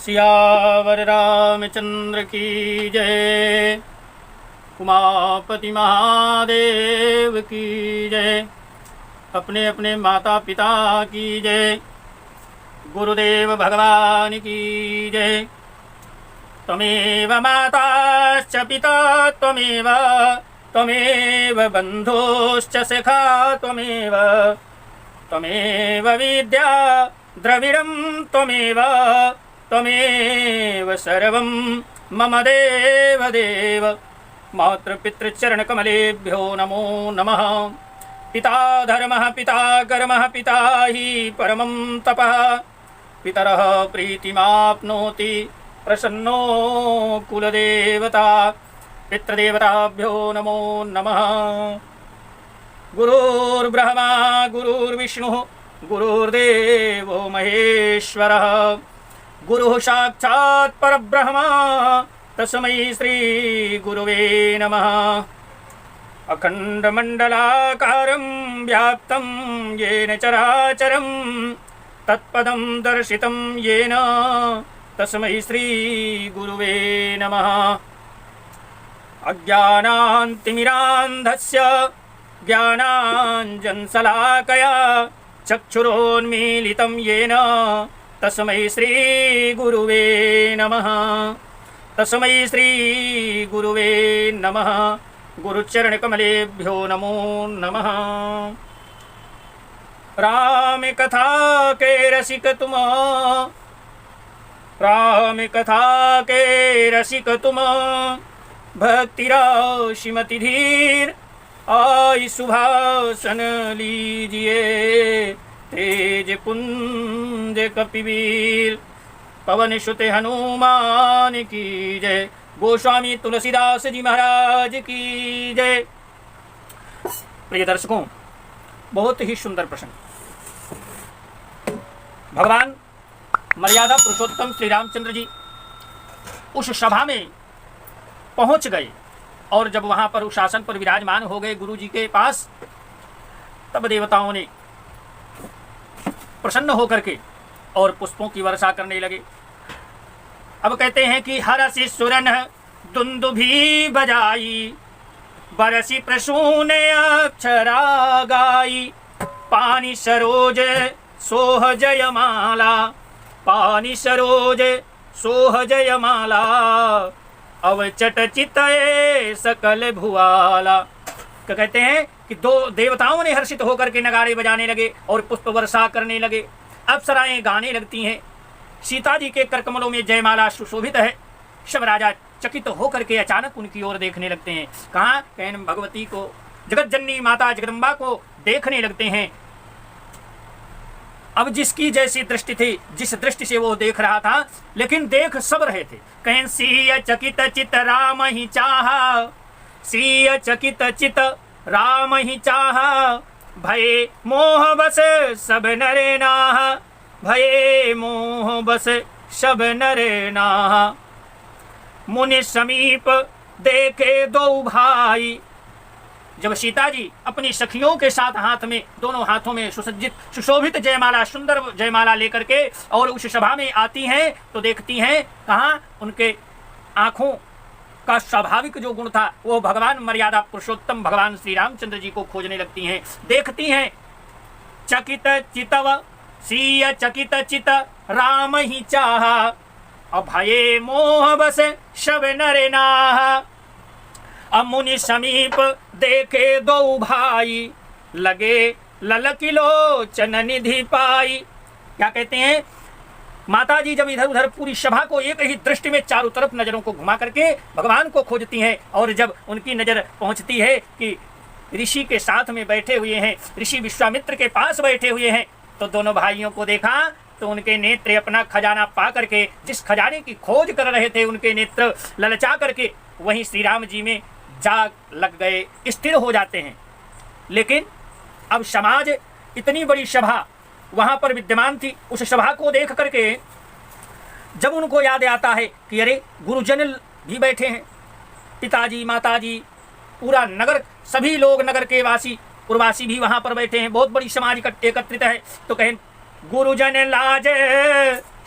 सियावर रामचंद्र की जय। उमापति महादेव की जय। अपने अपने माता पिता की जय। गुरुदेव भगवान की जय। त्वमेव माताश्च पिता त्वमेव, त्वमेव बन्धुश्च सखा त्वमेव, त्वमेव विद्या द्रविडं त्वमेव, त्वमेव सर्वं मम देव देव। मातृपितृचरणकमलेभ्यो नमो नमः। पिता धर्मः पिता कर्मः पिता हि परमं तपः। पितरः प्रीतिमाप्नोति प्रसन्नो कुलदेवता। पितृदेवताभ्यो नमो नमः। गुरुर्ब्रह्मा गुरुर्विष्णुः गुरुर्देवो महेश्वरः। गुरुः साक्षात् परब्रह्म तस्मै श्री गुरुवे नमः। अखण्डमण्डलाकारं व्याप्तं येन चराचरं तत्पदं दर्शितं येन तस्मै श्री गुरुवे नमः। अज्ञानान्तिमिरान्धस्य ज्ञानाञ्जनशलाकया चक्षुरोन्मीलितं येन तस्मै श्री गुरुवे नमः। तस्मै श्री गुरुवे नमः। गुरुचरणकमलेभ्यो नमो नमः। राम कथा के रसिक तुम, राम कथा के रसिक तुम। भक्ति राशिमति धीर आई सुभाषण लीजिए। तेज पुंज कपिवीर पवन सुत हनुमान की जय। गोस्वामी तुलसीदास जी महाराज की जय। प्रिय दर्शकों, बहुत ही सुंदर प्रसंग। भगवान मर्यादा पुरुषोत्तम श्री रामचंद्र जी उस सभा में पहुंच गए और जब वहां पर उस आसन पर विराजमान हो गए गुरु जी के पास, तब देवताओं ने प्रसन्न होकर के और पुष्पों की वर्षा करने लगे। अब कहते हैं कि हरसि सुरन दुंदुभी बजाई, बरसी प्रसून अक्षरा गाई। पानी सरोज सोह जयमाला, पानी सरोज सोह जयमाला। अवचट चितये सकल भुआला। क्या कहते हैं कि दो देवताओं ने हर्षित होकर के नगाड़े बजाने लगे और पुष्प वर्षा करने लगे। अप्सराएं गाने लगती हैं। सीता जी के करकमलों में जयमाला सुशोभित है। सब राजा चकित होकर के अचानक उनकी ओर देखने लगते हैं। कहाँ? कहन भगवती को, जगत जननी माता जगदम्बा को देखने लगते हैं। अब जिसकी जैसी दृष्टि थी, जिस दृष्टि से वो देख रहा था, लेकिन देख सब रहे थे। कहें सीय चकित चित राम ही चाहा, सीय चकित चित राम ही चाहा। भये मोह बस सब नरे नाहा, भये मोह बस सब नरे नाहा। मुनि समीप देखे दो भाई। जब सीता जी अपनी सखियों के साथ हाथ में, दोनों हाथों में सुसज्जित सुशोभित जयमाला, सुंदर जयमाला लेकर के और उस सभा में आती हैं, तो देखती हैं कहाँ? उनके आंखों का स्वाभाविक जो गुण था वो भगवान मर्यादा पुरुषोत्तम भगवान श्री रामचंद्र जी को खोजने लगती हैं। देखती हैं चकित चितव सीय चकित चित राम ही चाहा। अभये मोह बस सब नरे नाहा। अमुनि समीप देखे दो भाई, लगे ललकी लोचन निधि पाई। क्या कहते हैं? माता जी जब इधर उधर पूरी सभा को एक ही दृष्टि में चारों तरफ नजरों को घुमा करके भगवान को खोजती हैं, और जब उनकी नजर पहुंचती है कि ऋषि के साथ में बैठे हुए हैं, ऋषि विश्वामित्र के पास बैठे हुए हैं, तो दोनों भाइयों को देखा तो उनके नेत्र अपना खजाना पा करके, जिस खजाने की खोज कर रहे थे, उनके नेत्र ललचा करके वहीं श्री राम जी में जा लग गए, स्थिर हो जाते हैं। लेकिन अब समाज, इतनी बड़ी सभा वहां पर विद्यमान थी, उस सभा को देख करके जब उनको याद आता है कि अरे गुरुजन भी बैठे हैं, पिताजी माताजी, पूरा नगर, सभी लोग नगर के वासी पुरवासी भी वहां पर बैठे हैं, बहुत बड़ी समाज एकत्रित है, तो कहें गुरुजन लाज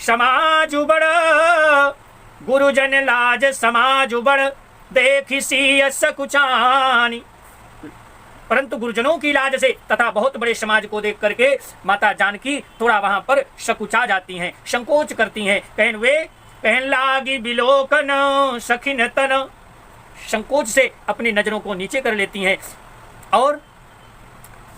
समाज समाज बड़, गुरुजन लाज समाज बड़, देखी सी सकुचानी। परंतु गुरुजनों की लाज से तथा बहुत बड़े समाज को देख करके माता जानकी थोड़ा वहां पर सकुचा जाती हैं, संकोच करती हैं। कहन लागी बिलोकन सखिन तन, संकोच से अपनी नजरों को नीचे कर लेती हैं और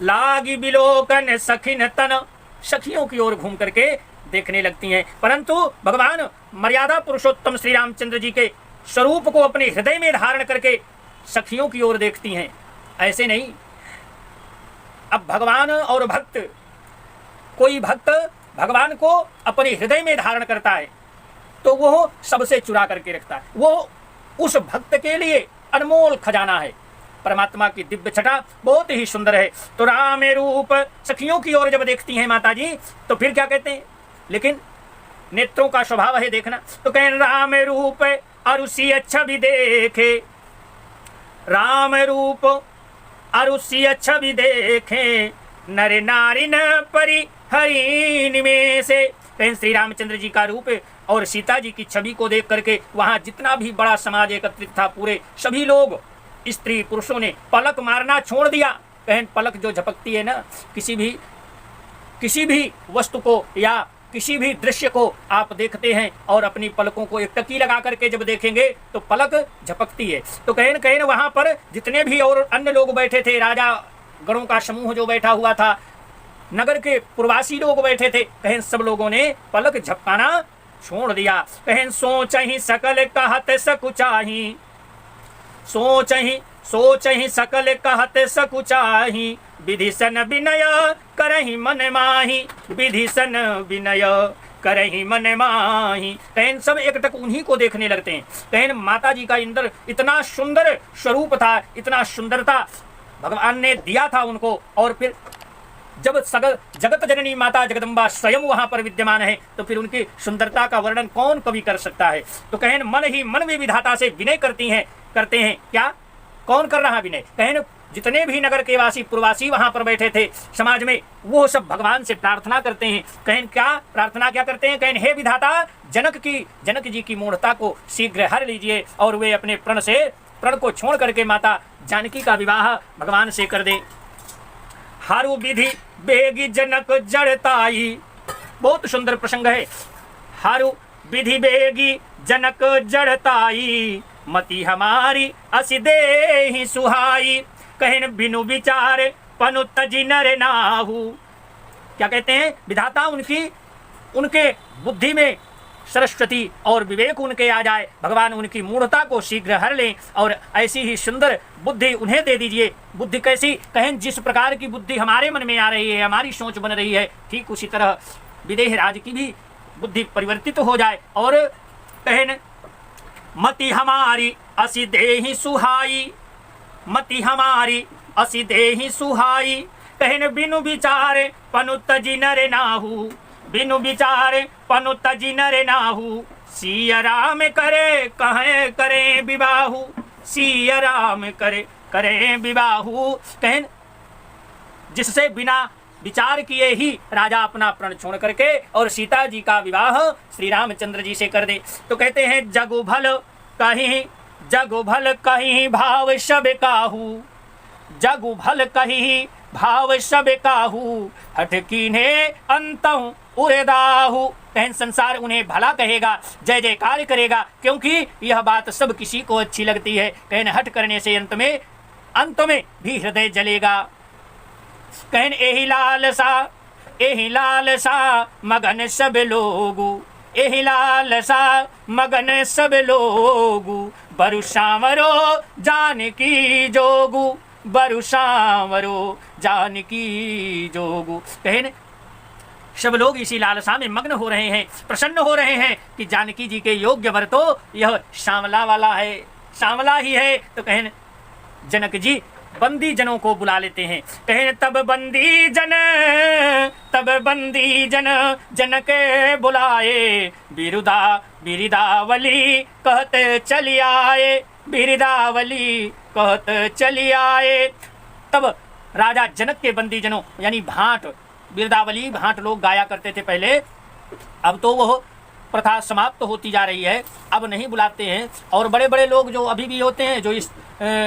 लागी बिलोकन सखिन तन, सखियों की ओर घूम करके देखने लगती हैं। परंतु भगवान मर्यादा पुरुषोत्तम श्री रामचंद्र जी के स्वरूप को अपने हृदय में धारण करके सखियों की ओर देखती हैं, ऐसे नहीं। अब भगवान और भक्त, कोई भक्त भगवान को अपने हृदय में धारण करता है तो वो सबसे चुरा करके रखता है, वो उस भक्त के लिए अनमोल खजाना है। परमात्मा की दिव्य छटा बहुत ही सुंदर है। तो राम रूप सखियों की ओर जब देखती हैं माता जी तो फिर क्या कहते हैं, लेकिन नेत्रों का स्वभाव है देखना। तो कहें राम रूप अरुषि अच्छा भी देखे, राम रूप अरुषि अच्छा भी देखे, नर नारी न परि हरि में से। कहें श्री रामचंद्र जी का रूप और सीता जी की छवि को देख करके वहां जितना भी बड़ा समाज एकत्रित था, पूरे सभी लोग स्त्री पुरुषों ने पलक मारना छोड़ दिया। कहें पलक जो झपकती है ना, किसी भी वस्तु को या किसी भी दृश्य को आप देखते हैं और अपनी पलकों को एक टकी लगा करके जब देखेंगे तो पलक झपकती है। तो कहें वहां पर जितने भी और अन्य लोग बैठे थे, राजा गणों का समूह जो बैठा हुआ था, नगर के प्रवासी लोग बैठे थे, कहें सब लोगों ने पलक झपकाना छोड़ दिया। कहें सोचहि सकल कहत सकुचाही, सोचहि सकल कहत सकुचाही, विधिसन विनय करहि मन माही, विधिसन विनय करहि मन माही। कहें सब एकटक उन्हीं को देखने लगते हैं। कहें माता जी का इंद्र इतना सुंदर स्वरूप था, इतना सुंदरता भगवान ने दिया था उनको। और फिर जब जगत जननी माता जगदम्बा स्वयं वहां पर विद्यमान है तो फिर उनकी सुंदरता का वर्णन कौन कवि कर सकता है। तो कहें मन ही मन में विधाता से विनय करते हैं। क्या कौन कर रहा विनय? कहें जितने भी नगर के वासी प्रवासी वहां पर बैठे थे समाज में, वो सब भगवान से प्रार्थना करते हैं। कहें क्या प्रार्थना क्या करते हैं? कहें हे विधाता, जनक जी की मूढ़ता को शीघ्र हर लीजिए और वे अपने प्रण को छोड़ करके माता जानकी का विवाह भगवान से कर दे। हारू विधि बेगी जनक जड़ताई, बहुत सुंदर प्रसंग है। हारू विधि बेगी जनक जड़ताई, मति हमारी असि देहि सुहाई, कहें बिनु विचार पनु तजि नर नाहू। क्या कहते हैं? विधाता उनके बुद्धि में सरस्वती और विवेक उनके आ जाए, भगवान उनकी मूढ़ता को शीघ्र हर लें और ऐसी ही सुंदर बुद्धि उन्हें दे दीजिए। बुद्धि कैसी? कहें जिस प्रकार की बुद्धि हमारे मन में आ रही है, हमारी सोच बन रही है, ठीक उसी तरह विदेह राज की भी बुद्धि परिवर्तित हो जाए। और कहें मति हमारी असि देहि सुहाई, मति हमारी असि देहि सुहाई, कहें बिनु विचार पनु तजि नर नाहू, बिनु विचार पनु तजि नर नाहू, सिया राम करे कहें करे विबाहू, सिया राम करे विबाहू। कहें जिससे बिना विचार किए ही राजा अपना प्रण छोड़ करके और सीता जी का विवाह श्री रामचंद्र जी से कर दे। तो कहते हैं जगु भल कहीं भाव सब काहू, जगु भल कहीं भाव सब काहू, हठ कीन्हे अंतहु उरेदाहू। कहें संसार उन्हें भला कहेगा, जय जयकार करेगा, क्योंकि यह बात सब किसी को अच्छी लगती है। कहें हठ करने से अंत में भी हृदय जलेगा। कहें एहि लालसा मगन सब लोगू, एहि लालसा मगन सब लोगू, बरु सांवरो जानकी जोगू, बरु सांवरो जानकी जोगू। कहें सब लोग इसी लालसा में मग्न हो रहे हैं, प्रसन्न हो रहे हैं कि जानकी जी के योग्य वर तो यह सांवला वाला है, सांवला ही है। तो कहें जनक जी बंदी जनों को बुला लेते हैं। कहें तब बंदी जन जनक बुलाए, बिरदावली कहत चली आए, बिरदावली कहत चली आए। तब राजा जनक के बंदी जनों यानी भाट, बिरदावली भाट लोग गाया करते थे पहले, अब तो वो प्रथा समाप्त होती जा रही है, अब नहीं बुलाते हैं। और बड़े बड़े लोग जो अभी भी होते हैं, जो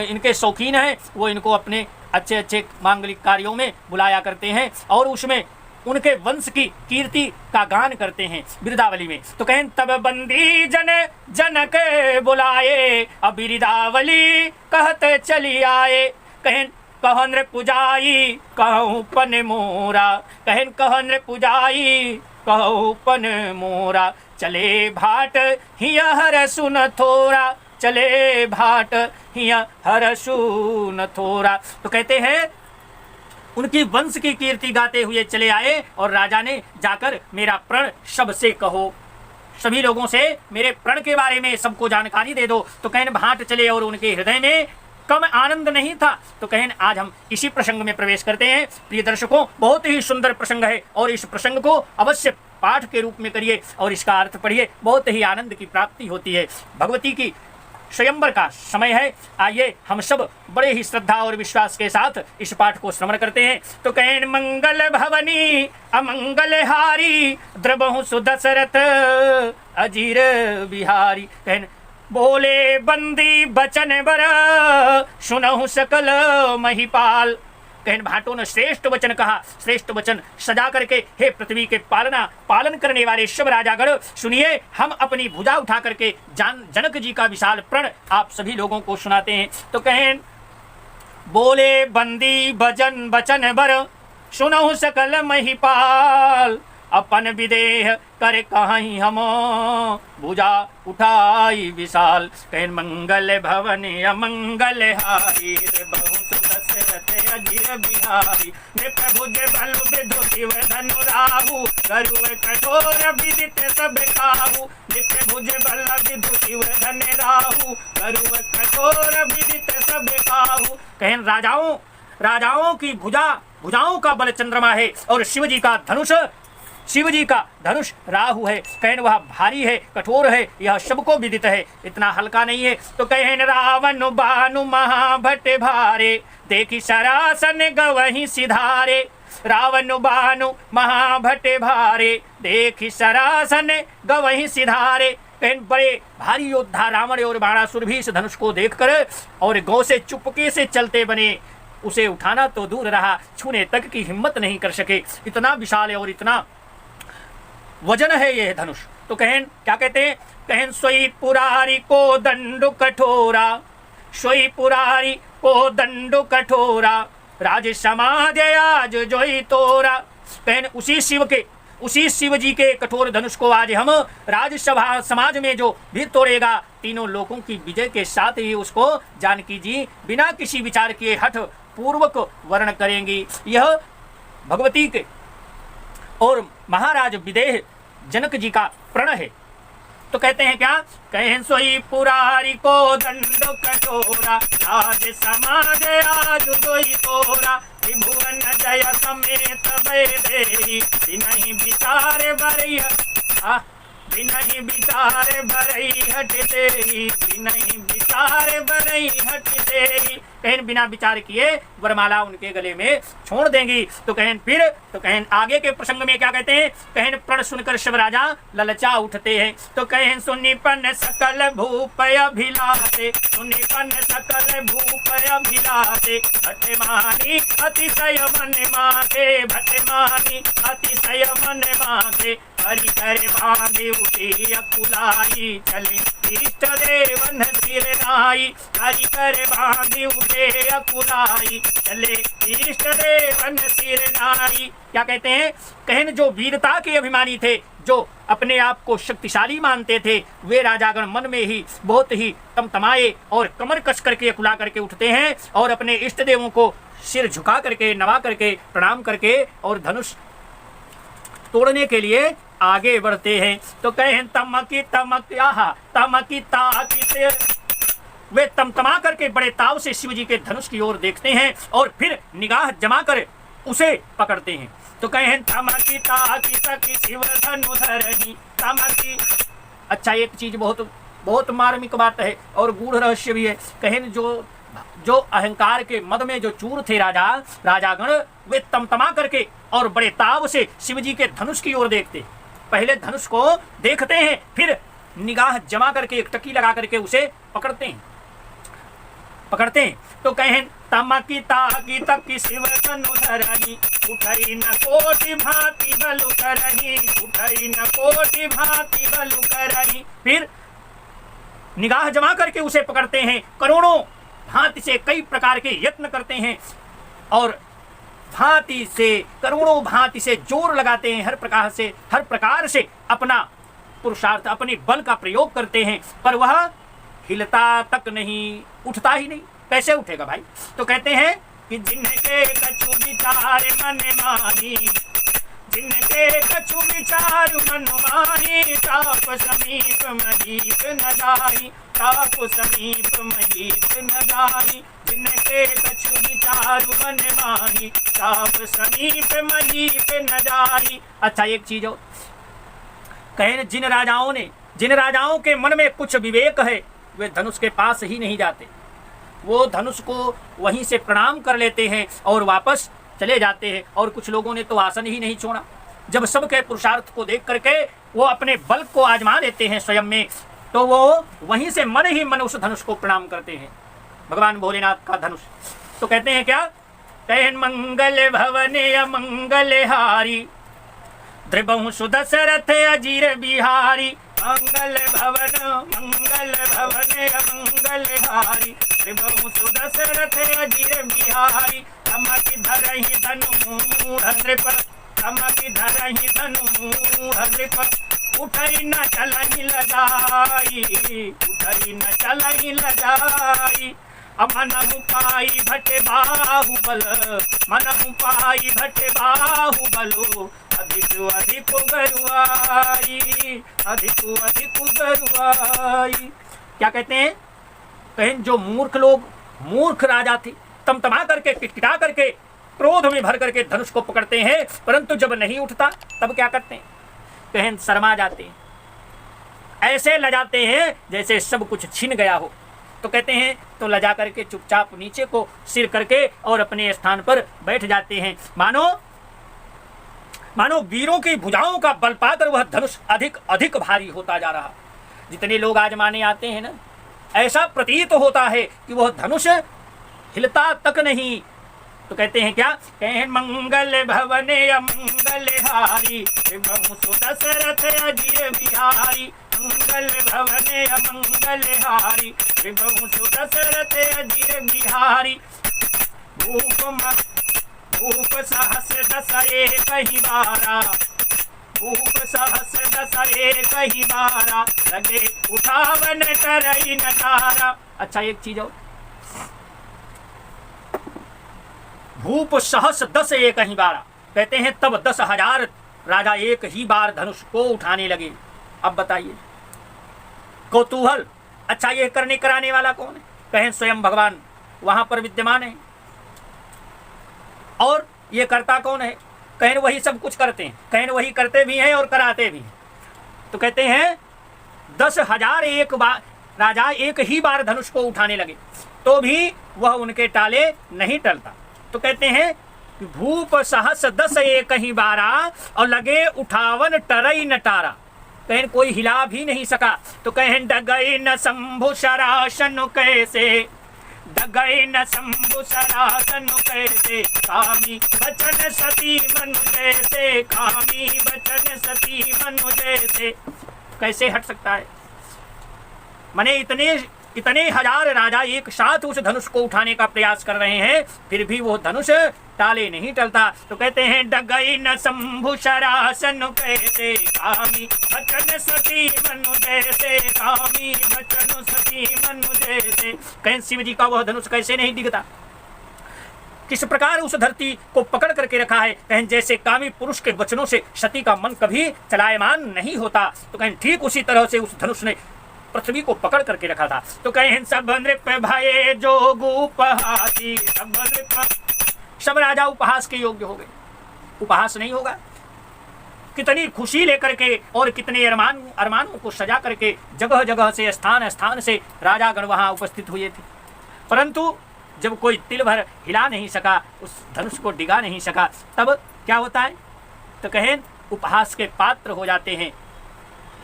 इनके शौकीन हैं, वो इनको अपने अच्छे अच्छे मांगलिक कार्यों में बुलाया करते हैं और उसमें उनके वंश की कीर्ति का गान करते हैं बिरदावली में। तो कहें तब बंदी जन जनक बुलाए, अब बिरदावली कहते चली आए। कहें कह नृपुजाई कहूँ पन मोरा, कहें कह नृपुजाई कहूँ पन मोरा, चले भाट हिया हर सुन थोरा, चले भाट हिया हर सुन थोरा। तो कहते हैं उनकी वंश की कीर्ति गाते हुए चले आए और राजा ने जाकर मेरा प्रण सबसे कहो, सभी लोगों से मेरे प्रण के बारे में सबको जानकारी दे दो। तो कहन भाट चले और उनके हृदय में कम आनंद नहीं था। तो कहन आज हम इसी प्रसंग में प्रवेश करते हैं। प्रिय दर्शकों, बहुत ही सुंदर प्रसंग है और इस प्रसंग को अवश्य पाठ के रूप में करिए और इसका अर्थ पढ़िए, बहुत ही आनंद की प्राप्ति होती है। भगवती की स्वयंवर का समय है। आइए हम सब बड़े ही श्रद्धा और विश्वास के साथ इस पाठ को श्रवण करते हैं। तो कहें मंगल भवनी अमंगल हारी, द्रबहु सुदशरथ अजीर बिहारी। कहें बोले बंदी बचन बर, सुनहु सकल महिपाल। कहन भाटों ने श्रेष्ठ वचन कहा, श्रेष्ठ वचन सजा करके हे पृथ्वी के पालन करने वाले सब राजागण सुनिए, हम अपनी भुजा उठा करके जनक जी का विशाल प्रण आप सभी लोगों को सुनाते हैं। तो कहें बोले बंदी बचन बचन बर, सुनहु सकल महिपाल, अपन विदेह कर कहीं हम भुजा उठाई विशाल। कहें मंगल भवन अमंगल हारी, बहुत दशरथ अजीर बिहारी। प्रभुज बल विदुषी धनु राहु, गरुड़ कठोर विदित सब काहू। प्रभुज बल विदुषी धन राहु, गरुड़ कठोर विदित सब काहू। कहें राजाओं की भुजाओं का बल चंद्रमा है और शिव जी का धनुष राहु है। कहन वह भारी है, कठोर है, यह सबको विदित है, इतना हल्का नहीं है। तो कहन रावण बानु महाभट भारे, देखी सरासन गवही सिधारे। रावण बानु महाभट भारे, देखी सरासन गवही सिधारे। कहन बड़े भारी योद्धा रावण और बाणासुर भी इस धनुष को देखकर और गौ से चुपके से चलते बने, उसे उठाना तो दूर रहा, छूने तक की हिम्मत नहीं कर सके। इतना विशाल और इतना वजन है यह धनुष। तो कहन क्या कहते हैं, कहन सोई पुरारी को दंडु कठोरा, सोई पुरारी को दंडु कठोरा, राज समाज आज जोई तोरा। कहन उसी शिव जी के कठोर धनुष को आज हम राजसभा समाज में जो भी तोड़ेगा, तीनों लोगों की विजय के साथ ही उसको जानकी जी बिना किसी विचार किए हठ पूर्वक वर्ण करेंगी। यह भगवती के और महाराज विदेह जनक जी का प्रण है। तो कहते हैं क्या, कहें सोई पुरारी को दंड कठोरा, आज समाज आज जोई तोरा। त्रिभुवन जय समेत वैदेही, बिनहि विचार बरैया बिनहि विचार बरई हट देही, बिनहि विचार बरई हट देही। कहन बिना विचार किए वरमाला उनके गले में छोड़ देंगी। तो कहन आगे के प्रसंग में क्या कहते हैं, कहन प्रण सुनकर शिव राजा ललचा उठते हैं। तो कहन सुनिपन सकल भूपय अभिलाषे, सुनिपन सकल भूपय अभिलाषे। भटमानी अतिशय मन माथे, भटमानी अतिशय मन माथे। हरि कर बांधे उठे अकुलाई, चले इष्ट देवन सिर नाई। हरि कर बांधे उठे अकुलाई, चले इष्ट देवन सिर नाई। क्या कहते हैं, कहन जो वीरता के अभिमानी थे, जो अपने आप को शक्तिशाली मानते थे, वे राजागण मन में ही बहुत ही तमतमाए और कमर कस करके अकुला करके उठते हैं और अपने इष्ट देवों को सिर झुका करके नवा करके प्रणाम करके और धनुष तोड़ने के लिए आगे बढ़ते हैं। तो कहें तमकी ताकी, वे तमतमा करके बड़े ताव से शिव जी के धनुष की ओर देखते हैं और फिर निगाह जमा कर उसे पकड़ते हैं। तो कहें तमकी ताकी सकी शिव धनु धरनी, तमकी। अच्छा, एक चीज बहुत मार्मिक बात है और गूढ़ रहस्य भी है। कहें जो अहंकार के मद में जो चूर थे राजागण, वे तमतमा करके और बड़े ताव से शिव जी के धनुष की ओर देखते। पहले धनुष को देखते हैं, फिर निगाह जमा करके एक टकी लगा करके उसे पकड़ते हैं। तो कहें तमकी ताकी तकी शिव तनु धरनी, उठई न कोटि भांति बलु करही, उठई न कोटि भांति बलु करही। फिर निगाह जमा करके उसे पकड़ते हैं, करोड़ों भांति से कई प्रकार के यत्न करते हैं और भांति से करोड़ों भांति से जोर लगाते हैं, हर प्रकार से अपना पुरुषार्थ अपने बल का प्रयोग करते हैं, पर वह हिलता तक नहीं, उठता ही नहीं। कैसे उठेगा भाई? तो कहते हैं कि जिनके कछु विचार मन माही, जिनके कछु विचार मन माही, ताप समीप महीप न जाई, ताप समीप महीप न जाई। जिनके कछु विचार मन माही, ताप समीप महीप न जाई। अच्छा, एक चीज और कहें, जिन राजाओं के मन में कुछ विवेक है, वे धनुष के पास ही नहीं जाते। वो धनुष को वहीं से प्रणाम कर लेते हैं और वापस चले जाते हैं। और कुछ लोगों ने तो आसन ही नहीं छोड़ा। जब सबके पुरुषार्थ को देख करके वो अपने बल को आजमा लेते हैं स्वयं में, तो वो वहीं से मन ही मन उस धनुष को प्रणाम करते हैं, भगवान भोलेनाथ का धनुष। तो कहते हैं क्या? कहन मंगल भवने अमंगल हारी, द्रिबहु सुदशरथ अजीर बिहारी। मंगल भवन अमंगल हारी, द्रिबहु सुदशरथ अजीर बिहारी। तमकी धरहि धनु मूढ़ नृप, तमकी धरहि धनु मूढ़ नृप। उठई न चलहि लजाई, उठई न चलहि लजाई। मनहु पाई भटे बाहुबल, मनहु पाई भटे बाहुबलो। अधिक अधिक गरुआई, अधिक अधिक गरुआई। क्या कहते हैं? कहें जो मूर्ख राजा थे, तमतमा करके किटकिटा करके क्रोध में भर करके धनुष को पकड़ते हैं, परंतु जब नहीं उठता तब क्या करते हैं? कहें शर्मा जाते हैं, ऐसे लजाते हैं जैसे सब कुछ छिन गया हो। तो कहते हैं तो लजा करके चुपचाप नीचे को सिर करके और अपने स्थान पर बैठ जाते हैं। मानो वीरों की भुजाओं का बल पाकर वह धनुष अधिक अधिक भारी होता जा रहा। जितने लोग आजमाने आते हैं ना, ऐसा प्रतीत होता है कि वह धनुष हिलता तक नहीं। तो कहते हैं क्या? कहें मंगल भवने अमंगल हारी, द्रिबहु सुदशरथ अजीर बिहारी। मंगल भवने अमंगल हारी, द्रिबहु सुदशरथ अजीर बिहारी। भूप सहस्र दस एकहि बारा, भूप सहस्र दस एकहि बारा। लगे उठावन करई नटारा। अच्छा, एक चीज और, भूप सहस्र दस एकहि बारा। कहते हैं तब 10,000 राजा एक ही बार धनुष को उठाने लगे। अब बताइए कौतूहल, अच्छा ये करने कराने वाला कौन है? कहें स्वयं भगवान वहां पर विद्यमान है। और ये करता कौन है? कहें वही सब कुछ करते हैं, कहें वही करते भी हैं और कराते भी हैं। तो कहते हैं 10,000 एक बार राजा एक ही बार धनुष को उठाने लगे तो भी वह उनके टाले नहीं टलता। तो कहते हैं भूप सहस्र दस एकहि बारा, और लगे उठावन टरई नटारा। कहें कोई हिला भी नहीं सका। तो कहें डगई न शंभु शरासन कैसे, डगई न शंभु शरासन कैसे। कामी बचन सती मनु जैसे, कामी बचन सती मनु जैसे। कैसे हट सकता है? माने इतने हजार राजा एक साथ उस धनुष को उठाने का प्रयास कर रहे हैं, फिर भी वो धनुष टाले नहीं टलता। तो कहते हैं डगई न शंभु शरासन कैसे, कामी बचन सती मनु जैसे, कामी बचन सती मनु जैसे। कहें शिव जी का वह धनुष कैसे नहीं दिखता? किस प्रकार उस धरती को पकड़ करके रखा है। कहें जैसे कामी पुरुष के वचनों से सती का मन कभी चलायमान नहीं होता। तो कहें ठीक उसी तरह से उस धनुष ने पृथ्वी को पकड़ करके रखा था। तो कहें सब नृप भये जोग उपहासी, सब राजा उपहास के योग्य हो गए। उपहास नहीं होगा? कितनी खुशी लेकर के और कितने अरमानों को सजा करके जगह जगह से स्थान स्थान से राजागण वहां उपस्थित हुए थे, परंतु जब कोई तिल भर हिला नहीं सका, उस धनुष को डिगा नहीं सका, तब क्या होता है? तो कहें उपहास के पात्र हो जाते हैं,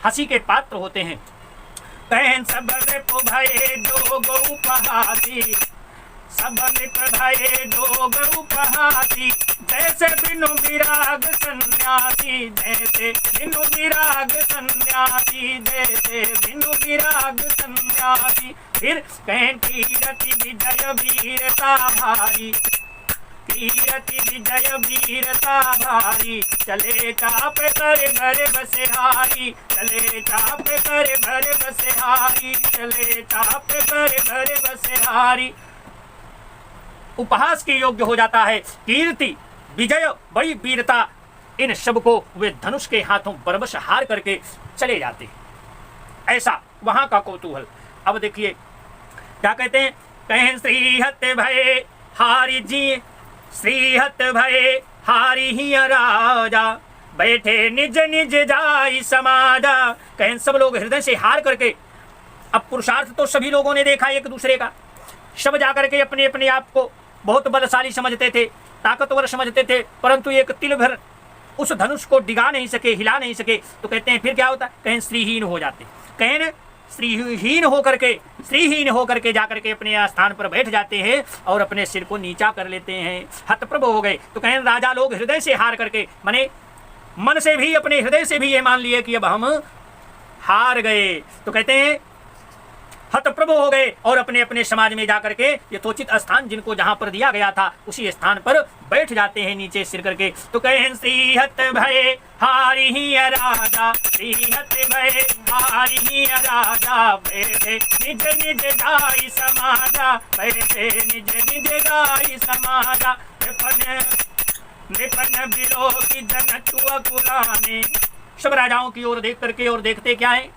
हंसी के पात्र होते हैं। कहें सब रिपु भये जोग उपहासी, सब मित्र भये जोग उपहासी, जैसे बिनु विराग सन्यासी, जैसे बिनु विराग सन्यासी, जैसे बिनु विराग सन्यासी। फिर कहें कीरति विजय वीरता भारी, कीरति विजय वीरता भारी, चले चाप कर घर बसहारी, चले चाप कर घर बसहारी, चले चाप कर घर बसहारी। उपहास के योग्य हो जाता है। कीर्ति, विजय, बड़ी वीरता, इन सब को वे धनुष के हाथों बरबस हार करके चले जाते हैं। ऐसा वहां का कौतूहल। अब देखिए क्या कहते हैं, कहें श्रीहत भय हारी जी, श्रीहत भय हारी ही राजा, बैठे निज निज जाई समाजा। कहें सब लोग हृदय से हार करके, अब पुरुषार्थ तो सभी लोगों ने देखा एक दूसरे का, सब जाकर के अपने अपने आप को बहुत बलशाली समझते थे, ताकतवर समझते थे, परंतु एक तिल भर उस धनुष को डिगा नहीं सके, हिला नहीं सके। तो कहते हैं फिर क्या होता, कहें श्रीहीन हो जाते, कहें श्रीहीन होकर के जाकर के अपने स्थान पर बैठ जाते हैं और अपने सिर को नीचा कर लेते हैं, हतप्रभ हो गए। तो कहें राजा लोग हृदय से हार करके, माने मन से भी, अपने हृदय से भी ये मान लिए कि अब हम हार गए। तो कहते हैं हतप्रभ हो गए और अपने अपने समाज में जाकर के यथोचित स्थान जिनको जहां पर दिया गया था उसी स्थान पर बैठ जाते हैं नीचे सिर करके। तो कहें श्रीहत भय हारी ही राजा, श्रीहत भय हारी ही राजा, बैठे निज निज गाई समाजा, बैठे निज निज गाई समाजा। निपन बिलो की जनतुआ कुलाने, सब राजाओं की ओर देख करके, और देखते क्या है,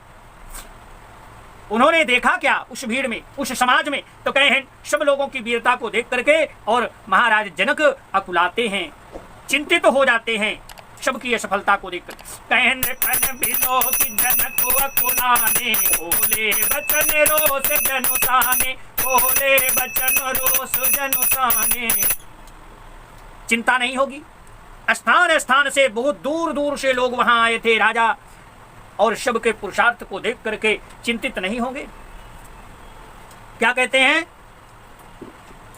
उन्होंने देखा क्या उस भीड़ में, उस समाज में। तो कहें सब लोगों की वीरता को देख करके और महाराज जनक अकुलाते हैं, चिंतित हो जाते हैं सबकी असफलता को देखकर। कहें निपन बिलो की जनक अकुलाने, बोले बचन रोष जनुसाने, बोले बचन रोष जनुसाने। चिंता नहीं होगी, स्थान स्थान से बहुत दूर दूर से लोग वहां आए थे, राजा और शब के पुरुषार्थ को देख करके चिंतित नहीं होंगे। क्या कहते हैं,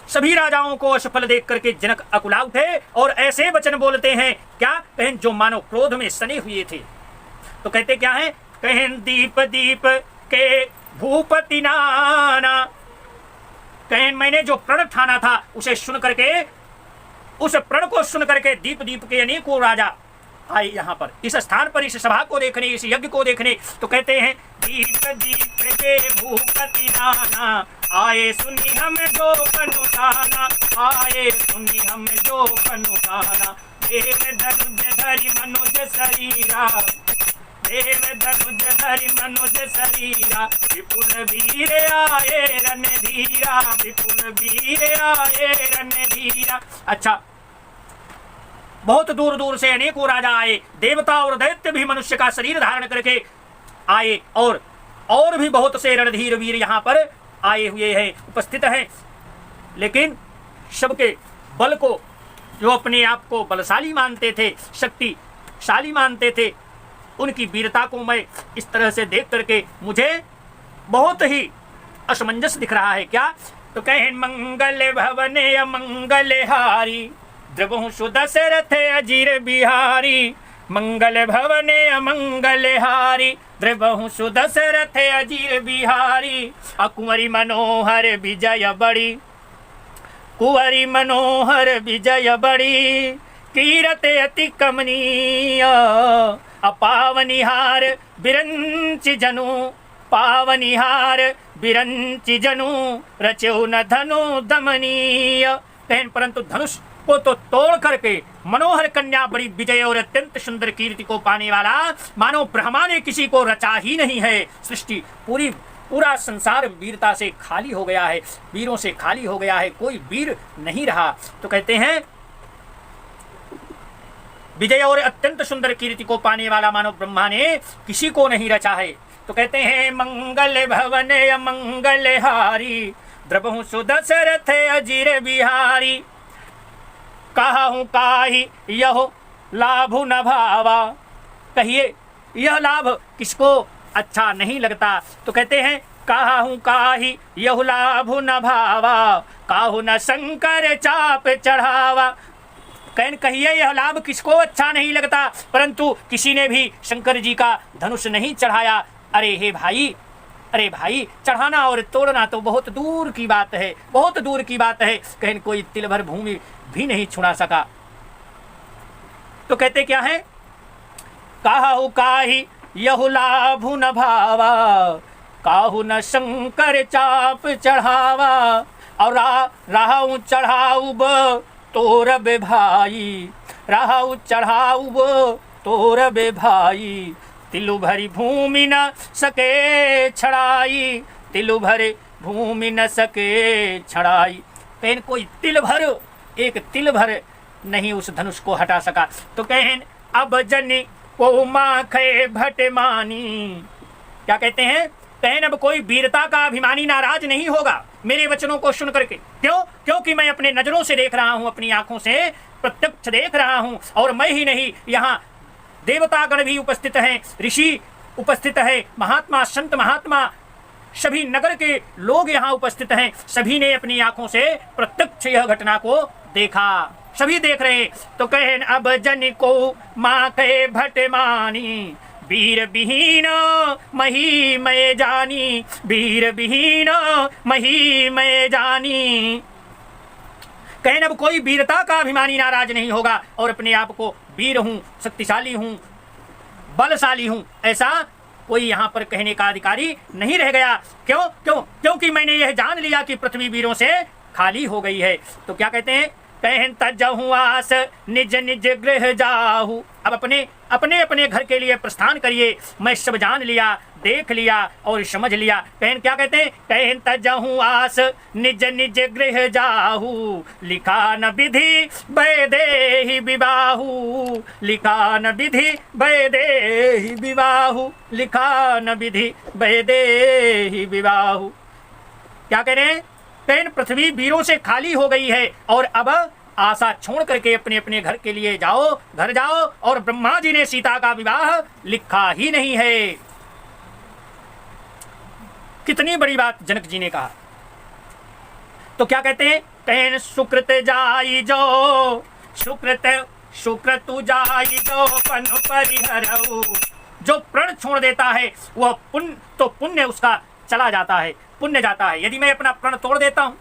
सभी राजाओं को असफल देख करके जनक अकुला उठे और ऐसे वचन बोलते हैं, क्या कहें, जो मानो क्रोध में सने हुए थे। तो कहते क्या है, कहें दीप दीप के भूपति नाना, कहें मैंने जो प्रण ठाना था उसे सुन करके, उस प्रण को सुन करके दीप दीप के अनेकों राजा आए यहाँ पर, इस स्थान पर, इस सभा को देखने, इस यज्ञ को देखने। तो कहते हैं दीप दीप के भूपति नाना, आए सुनी हम जो पनुठाना, आए सुनी हम जो पनुठाना। देव धनुज धरि मनुज शरीरा, देव धनुज धरि मनुज शरीरा, विपुल वीर आए रणधीरा, विपुल वीर आए रणधीरा। अच्छा, बहुत दूर दूर से अनेकों राजा आए, देवता और दैत्य भी मनुष्य का शरीर धारण करके आए, और भी बहुत से रणधीर वीर यहाँ पर आए हुए हैं, उपस्थित हैं। लेकिन सबके बल को, जो अपने आप को बलशाली मानते थे, शक्तिशाली मानते थे, उनकी वीरता को मैं इस तरह से देख करके मुझे बहुत ही असमंजस दिख रहा है। क्या, तो कहें मंगल भवने अमंगल हारी, द्रवहु सुदशरथ अजीर बिहारी, मंगल भवने अमंगल हारी, द्रवहु सुदशरथ अजीर बिहारी। कुंवरी मनोहर विजय बड़ी, कुंवरी मनोहर विजय बड़ी, कीरत अति कमनीय, अपावनिहार बिरंचि जनु, पावनिहार बिरंचि जनु, रचो न धनु दमनीय। परंतु धनुष को तो तोड़ करके मनोहर कन्या, बड़ी विजय और अत्यंत सुंदर कीर्ति को पाने वाला मानो ब्रह्मा ने किसी को रचा ही नहीं है। सृष्टि पूरा संसार वीरता से खाली हो गया है, वीरों से खाली हो गया है, कोई वीर नहीं रहा। तो कहते हैं विजय और अत्यंत सुंदर कीर्ति को पाने वाला मानो ब्रह्मा ने किसी को नहीं रचा है। तो कहते हैं मंगल भवन अमंगल हारी, द्रवहु सुदशरथ अजीर बिहारी। कहूँ काही यहो लाभु न भावा, कहिए यह लाभ किसको अच्छा नहीं लगता। तो कहते हैं काहू काही यह लाभ न भावा, काहू न शंकर चाप चढ़ावा। कहिए यह लाभ किसको अच्छा नहीं लगता, परंतु किसी ने भी शंकर जी का धनुष नहीं चढ़ाया। अरे भाई चढ़ाना और तोड़ना तो बहुत दूर की बात है, बहुत दूर की बात है। कहीं कोई तिल भर भूमि भी नहीं छुड़ा सका। तो कहते क्या है, काहू काही यहु लाभ न भावा, काहू न शंकर चाप चढ़ावा। और राहु चढ़ाऊ तोर बे भाई, राहु चढ़ाऊ तोर बे भाई। तिलु भरी भूमि न सके छड़ाई, तिलु भरे भूमि न सके छड़ाई। कहें कोई तिल भर, एक तिल भर नहीं उस धनुष को हटा सका। तो कहें अब जनी को माखे भट मानी। क्या कहते हैं, कहें अब कोई वीरता का अभिमानी नाराज नहीं होगा मेरे वचनों को सुन करके। क्योंकि मैं अपने नजरों से देख रहा हूं, अपनी आंखों से प्रत्यक्ष देख रहा हूं। और मैं ही नहीं, यहाँ देवतागण भी उपस्थित हैं, ऋषि उपस्थित है, महात्मा संत महात्मा सभी नगर के लोग यहाँ उपस्थित हैं। सभी ने अपनी आंखों से प्रत्यक्ष यह घटना को देखा, सभी देख रहे। तो कहें अब जन को माँ के भट मानी, वीर विहीन मही मैं जानी, वीर विहीन मही मैं जानी। कहें अब कोई वीरता का अभिमानी नाराज नहीं होगा और अपने आप को वीर हूं, शक्तिशाली हूं, बलशाली हूं, ऐसा कोई यहाँ पर कहने का अधिकारी नहीं रह गया। क्योंकि मैंने यह जान लिया कि पृथ्वी वीरों से खाली हो गई है। तो क्या कहते हैं, कहन तजहु आस निज निज गृह जाहू। अब अपने घर के लिए प्रस्थान करिए। मैं सब जान लिया, देख लिया और समझ लिया। कहन क्या कहते हैं, कहन तजहु आस निज निज गृह जाहू, लिखा न विधि वैदेहि विवाहू, लिखा न विधि वैदेहि विवाहू, लिखा न विधि वैदेहि विवाहू। क्या कह रहे हैं, कहन पृथ्वी वीरों से खाली हो गई है और अब आशा छोड़ करके अपने अपने घर के लिए घर जाओ। और ब्रह्मा जी ने सीता का विवाह लिखा ही नहीं है। कितनी बड़ी बात जनक जी ने कहा। तो क्या कहते हैं, कहन सुकृत जाई जो, सुकृत जाई जो पन परिहरऊ। जो प्रण छोड़ देता है वह पुण्य उसका चला जाता है, पुण्य जाता है। यदि मैं अपना प्रण तोड़ देता हूं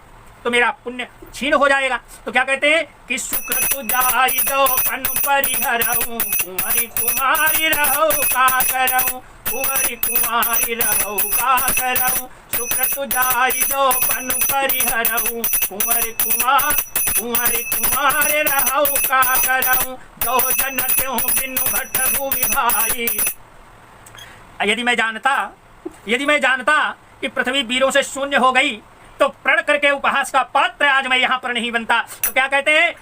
तो मेरा पुण्य छीन हो जाएगा। तो क्या कहते हैं कि सुकृत जाई जो पन परिहरऊ, कुंवरी कुमारी रहू का करऊ, कुंवरी कुमारी रहू का करऊ। सुकृत जाई जो पन परिहरऊ, कुंवरी कुमारी रहू का करऊ। जो जन त्यों बिनु भट भूमि भाई। यदि मैं जानता कि पृथ्वी वीरों से शून्य हो गई तो प्रण करके उपहास का पात्र आज मैं यहाँ पर नहीं बनता। तो क्या कहते हैं,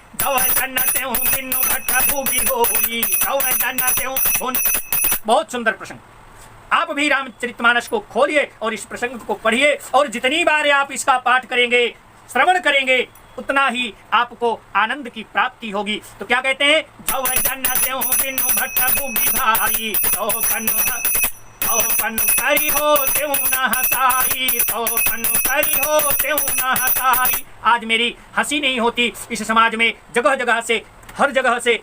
बहुत सुंदर प्रसंग। आप भी रामचरितमानस को खोलिए और इस प्रसंग को पढ़िए और जितनी बार आप इसका पाठ करेंगे, श्रवण करेंगे, उतना ही आपको आनंद की प्राप्ति होगी। तो क्या कहते हैं, पनु करी हो त्यों न हसाई, तो पनु करी हो त्यों न हसाई। आज मेरी हंसी नहीं होती। इस समाज में जगह जगह से, हर जगह से,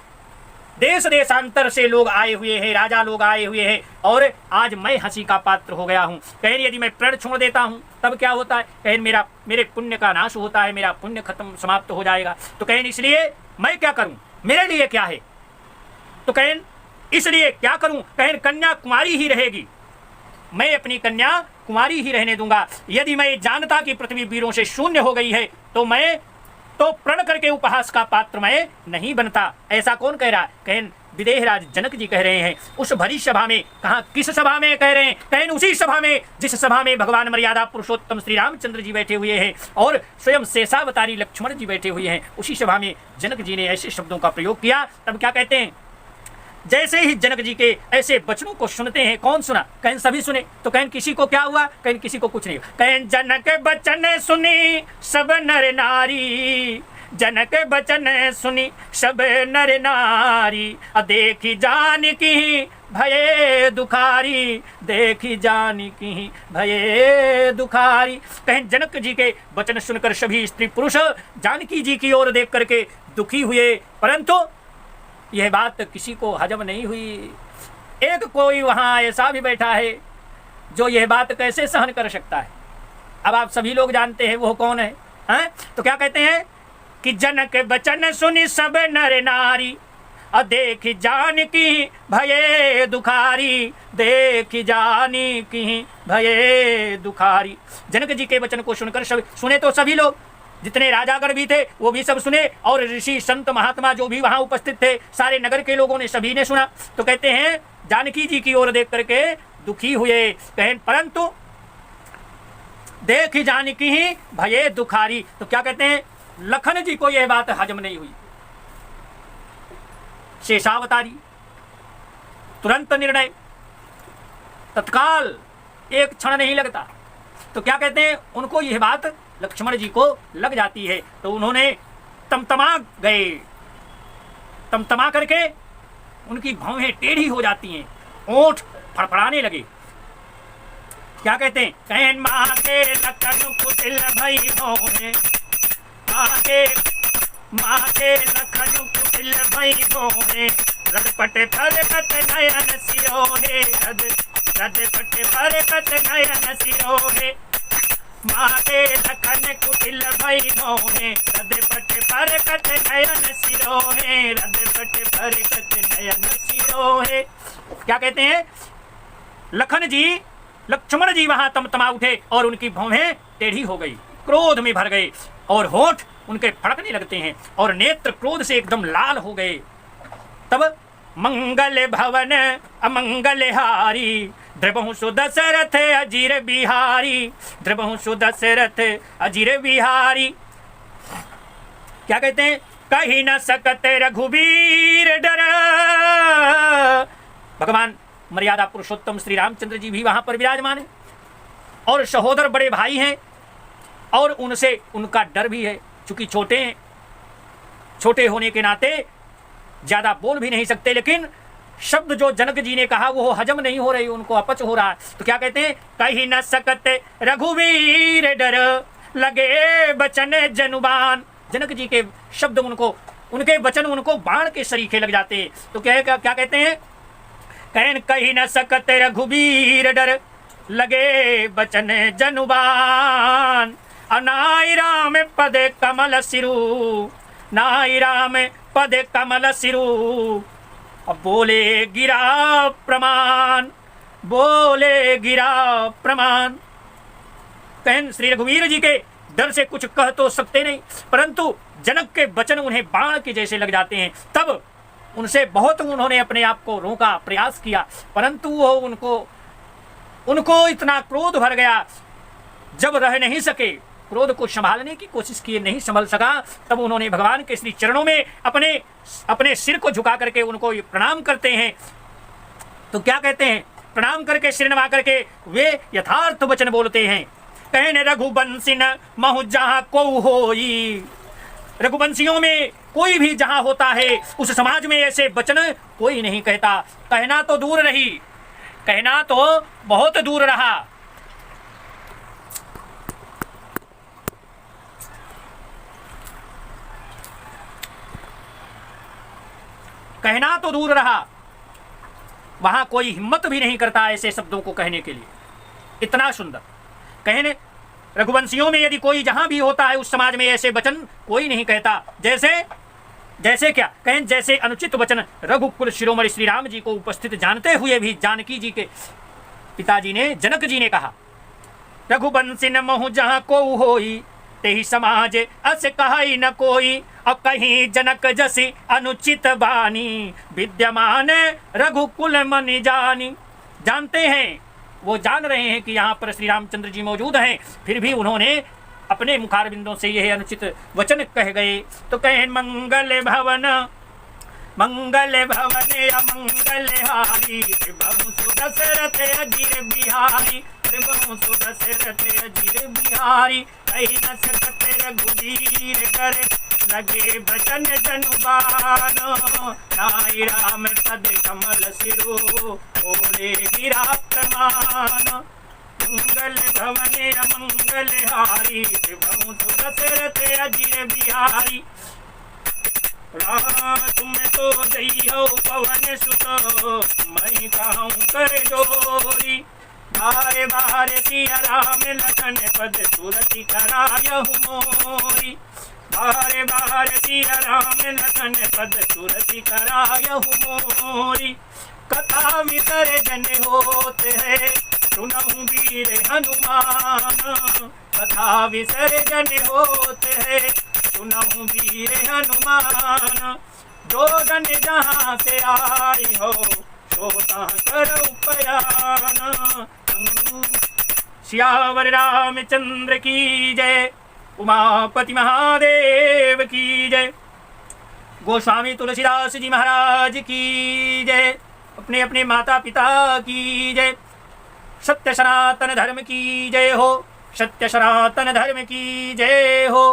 देश देशांतर से लोग आए हुए हैं, राजा लोग आए हुए हैं और आज मैं हंसी का पात्र हो गया हूँ। कहें यदि मैं प्रण छोड़ देता हूँ तब क्या होता है, कहें मेरे पुण्य का नाश होता है, मेरा पुण्य खत्म समाप्त हो जाएगा। तो कहें इसलिए मैं क्या करूँ, मेरे लिए क्या है। तो कहें इसलिए क्या करूँ, कहें कन्या कुमारी ही रहेगी, मैं अपनी कन्या कुमारी ही रहने दूंगा। यदि मैं जानता कि पृथ्वी वीरों से शून्य हो गई है तो प्रण करके उपहास का पात्र मैं नहीं बनता। ऐसा कौन कह रहा है, कहें विदेहराज जनक जी कह रहे हैं। उस भरी सभा में, कहा किस सभा में कह रहे हैं, कहें उसी सभा में जिस सभा में भगवान मर्यादा पुरुषोत्तम श्री रामचंद्र जी बैठे हुए हैं और स्वयं शेषावतारी लक्ष्मण जी बैठे हुए हैं। उसी सभा में जनक जी ने ऐसे शब्दों का प्रयोग किया। तब क्या कहते हैं, जैसे ही जनक जी के ऐसे वचनों को सुनते हैं, कौन सुना, कहें सभी सुने। तो कहें किसी को क्या हुआ, कहें किसी को कुछ नहीं। कहें जनक वचन सुनी सब नर नारी, जनक बचन सुनी सब नर नारी, देखी जानकी भये दुखारी, देखी जानकी भये दुखारी। कहें जनक जी के वचन सुनकर सभी स्त्री पुरुष जानकी जी की ओर देख करके दुखी हुए, परंतु यह बात किसी को हजम नहीं हुई। एक कोई वहां ऐसा भी बैठा है जो यह बात कैसे सहन कर सकता है। अब आप सभी लोग जानते हैं वो कौन है, हैं? तो क्या कहते हैं कि जनक बचन सुनी सब नर नारी, देख जानकी भये दुखारी, देख जानकी भये दुखारी। जनक जी के वचन को सुनकर सब सुने तो सभी लोग, जितने राजागण भी थे वो भी सब सुने, और ऋषि संत महात्मा जो भी वहां उपस्थित थे सारे नगर के लोगों ने सभी ने सुना। तो कहते हैं जानकी जी की ओर देख करके दुखी हुए। कहें परंतु देख जानकी ही भये दुखारी। तो क्या कहते हैं लखन जी को यह बात हजम नहीं हुई। शेषावतारी तुरंत निर्णय, तत्काल, एक क्षण नहीं लगता। तो क्या कहते हैं उनको यह बात लक्ष्मण जी को लग जाती है। तो उन्होंने तमतमा गए, तमतमा करके उनकी भौहें टेढ़ी हो जाती हैं, ओंठ फड़फड़ाने लगे। क्या कहते हैं कहन माँ के लखन कुटिल भई भौहें, माँ के लखन कुटिल भई भौहें, रदपट फरकत नयन सिरोहे, रदपट फरकत नयन सिरोहे, माँ के लखन कुटिल भई भौहें, रदपट फरकत नयन सिरोहे, रदपट फरकत नयन सिरोहे। क्या कहते हैं लखन जी, लक्ष्मण जी वहां तमतमा उठे और उनकी भौहें टेढ़ी हो गई, क्रोध में भर गए और होठ उनके फड़कने लगते हैं और नेत्र क्रोध से एकदम लाल हो गए। तब मंगल भवन अमंगल हारी, द्रबहु सुदशरथ अजीर बिहारी, द्रबहु सुदशरथ अजीर बिहारी। क्या कहते हैं कहीं न सकत रघुबीर डर। भगवान मर्यादा पुरुषोत्तम श्री रामचंद्र जी भी वहां पर विराजमान है और सहोदर बड़े भाई हैं और उनसे उनका डर भी है, चूंकि छोटे हैं, छोटे होने के नाते ज्यादा बोल भी नहीं सकते, लेकिन शब्द जो जनक जी ने कहा वो हजम नहीं हो रही, उनको अपच हो रहा है। तो क्या कहते हैं कहीं न सकत रघुवीर डर, लगे बचन जनुबान। जनक जी के शब्द उनको, उनके वचन उनको बाण के सरीखे लग जाते हैं। तो क्या कहते हैं कहन कहीं न सकत रघुबीर डर, लगे बचन जनुबान। नाई राम पद कमल सिरु, नाई राम पद कमल सिरु, बोले गिरा प्रमाण, बोले गिरा प्रमाण। कहन श्री रघुवीर जी के डर से कुछ कह तो सकते नहीं, परंतु जनक के वचन उन्हें बाण के जैसे लग जाते हैं। तब उनसे बहुत उन्होंने अपने आप को रोका, प्रयास किया, परंतु वो उनको इतना क्रोध भर गया, जब रह नहीं सके, क्रोध को संभालने की कोशिश किए, नहीं संभल सका, तब उन्होंने भगवान के श्री चरणों में अपने सिर को झुका करके उनको प्रणाम करते हैं। तो क्या कहते हैं प्रणाम करके सिर नवा करके वे यथार्थ वचन बोलते हैं। कहने रघुवंशी न महु जहाँ को होई, रघुवंशियों में कोई भी जहां होता है उस समाज में ऐसे वचन कोई नहीं कहता। कहना तो दूर रही, कहना तो बहुत दूर रहा, कहना तो दूर रहा, वहां कोई हिम्मत भी नहीं करता ऐसे शब्दों को कहने के लिए। इतना सुंदर कहने रघुवंशियों में यदि कोई जहां भी होता है उस समाज में ऐसे वचन कोई नहीं कहता। जैसे क्या कहें, जैसे अनुचित वचन रघुकुल शिरोमणि श्री राम जी को उपस्थित जानते हुए भी जानकी जी के पिताजी ने, जनक जी ने कहा, रघुवंशी न महु जहाँ को होई, तेहि समाज अस कहाई न कोई, और कहीं जनक जसी अनुचित बानी, विद्यमान रघुकुल मनि जानी। जानते हैं, वो जान रहे हैं कि यहाँ पर श्री रामचंद्र जी मौजूद हैं, फिर भी उन्होंने अपने मुखारबिंदों से यह अनुचित वचन कह गए। तो कहें मंगल भवन अमंगल हारी, त्रिभुवन सुदशरथ अजीर बिहारी, त्रिभुवन सुदशरथ अजीर बिहारी। कहीं न सकत रघुबीर डर, लगे बचन जनुबान नाई राम तद कमल सिरो बोले विराटमान मंगल भवने अमंगल हारी विभु दशरथ अजय बिहारी राम तुम तो जई हो पवन सुत मैं कहूँ कर जोरी बारे बारे सिया राम लखन पद तुरति करायहु मोरी बारे बारे सिया राम लखन पद तुरति करायहु मोरी कथा मितर जन होते है सुनहु वीर हनुमान कथा विसर्जन होते है सुनहु वीर हनुमान जो जन जहाँ से आई हो सोता कर उपयान सियावर रामचंद्र की जय उमापति महादेव की जय गोस्वामी तुलसीदास जी महाराज की जय अपने अपने माता पिता की जय सत्य सनातन धर्म की जय हो सत्य सनातन धर्म की जय हो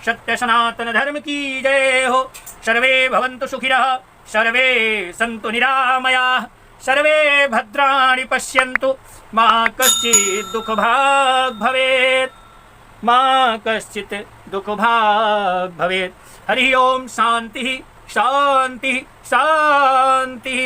सत्य सनातन धर्म की जय हो सर्वे भवन्तु सुखिनः सर्वे सन्तु निरामयाः सर्वे भद्राणि पश्यन्तु मा कश्चित् दुःखभाग् भवेत् मा कश्चित् दुःखभाग् भवेत् हरि ओम शांति शांति शांति।